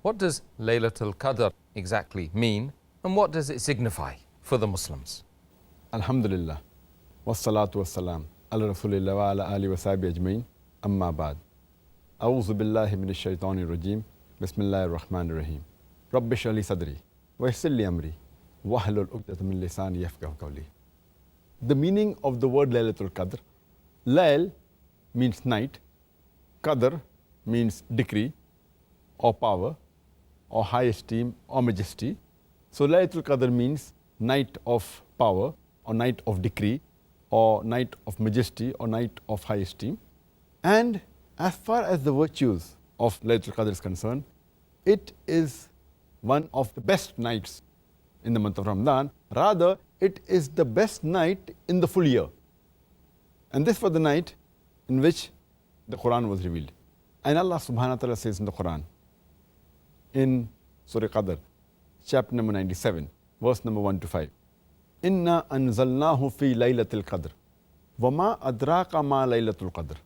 What does Laylatul Qadr exactly mean, and what does it signify for the Muslims? Alhamdulillah. Wassalatu wassalam. Ala Rasulillah wa ala ali wa sahbihi ajmain. Amma ba'd. A'udhu billahi minash shaitanir rajim. Bismillahir rahmanir rahim. Rabbi shrah li sadri wa yassir li amri wahlul 'uqdatam min lisani yafqahu qawli. The meaning of the word Laylatul Qadr. Layl means night. Qadr means decree or power or high esteem or majesty. So Laylatul Qadr means night of power or night of decree or night of majesty or night of high esteem. And as far as the virtues of Laylatul Qadr is concerned, it is one of the best nights in the month of Ramadan. Rather, it is the best night in the full year. And this was the night in which the Quran was revealed. And Allah subhanahu wa ta'ala says in the Quran, in Surah Qadr, chapter number 97, verse number 1 to 5. Inna anzalnahu fi laylatil qadr. Wama adraka ma laylatul qadr.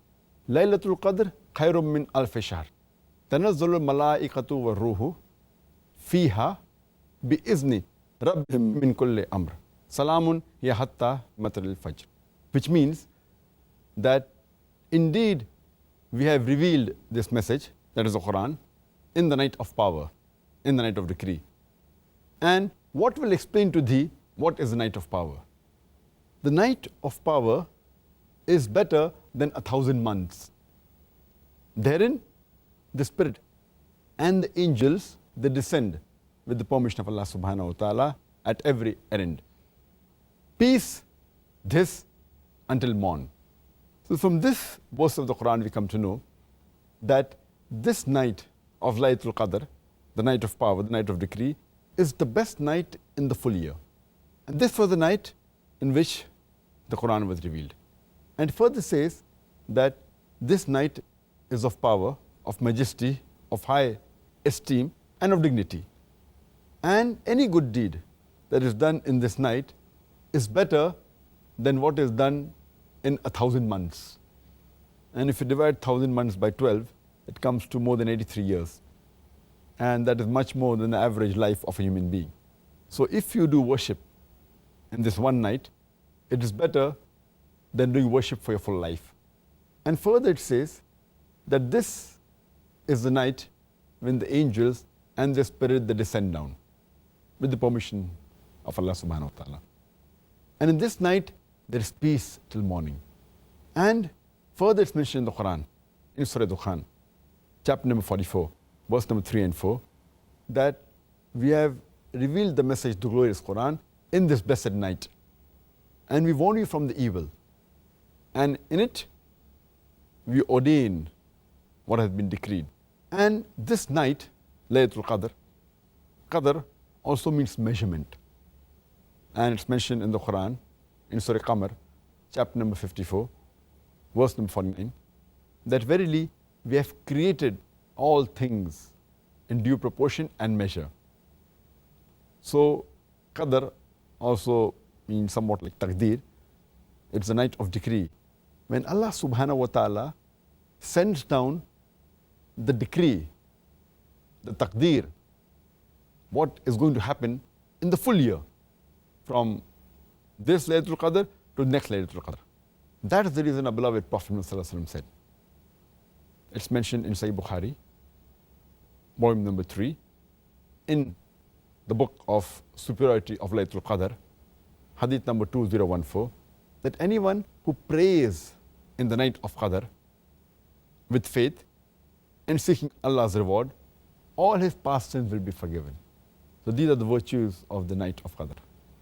Laylatul qadr khairum min alfi shahr. Tanazzalul malaikatu wa ruhu fiha bi izni rabbihim min kulli amr. Salamun hiya hatta matla'il fajr. Which means that indeed we have revealed this message, that is the Quran, in the night of power, in the night of decree. And what will explain to thee what is the night of power? The night of power is better than 1,000 months. Therein, the Spirit and the angels, they descend with the permission of Allah subhanahu wa ta'ala at every errand. Peace, this until morn. So from this verse of the Quran we come to know that this night of Laylatul Qadr, the night of power, the night of decree, is the best night in the full year. And this was the night in which the Quran was revealed. And further says that this night is of power, of majesty, of high esteem, and of dignity. And any good deed that is done in this night is better than what is done in 1,000 months. And if you divide 1,000 months by 12, it comes to more than 83 years. And that is much more than the average life of a human being. So if you do worship in this one night, it is better than doing worship for your full life. And further it says that this is the night when the angels and the Spirit, they descend down with the permission of Allah subhanahu wa ta'ala. And in this night, there is peace till morning. And further it's mentioned in the Quran, in Surah Dukhan, chapter number 44, verse number 3 and 4, that we have revealed the message, the glorious Quran, in this blessed night. And we warn you from the evil. And in it, we ordain what has been decreed. And this night, Laylatul Qadr, Qadr also means measurement. And it's mentioned in the Quran, in Surah Qamar, chapter number 54, verse number 49, that verily we have created all things in due proportion and measure. So, Qadr also means somewhat like Taqdeer. It's the night of decree. When Allah subhanahu wa ta'ala sends down the decree, the Taqdeer, what is going to happen in the full year, from this Laylatul Qadr to the next Laylatul Qadr. That is the reason our beloved Prophet ﷺ said. It's mentioned in Sahih Bukhari, volume number 3, in the book of superiority of Laylatul Qadr, hadith number 2014, that anyone who prays in the night of Qadr with faith and seeking Allah's reward, all his past sins will be forgiven. So these are the virtues of the night of Qadr.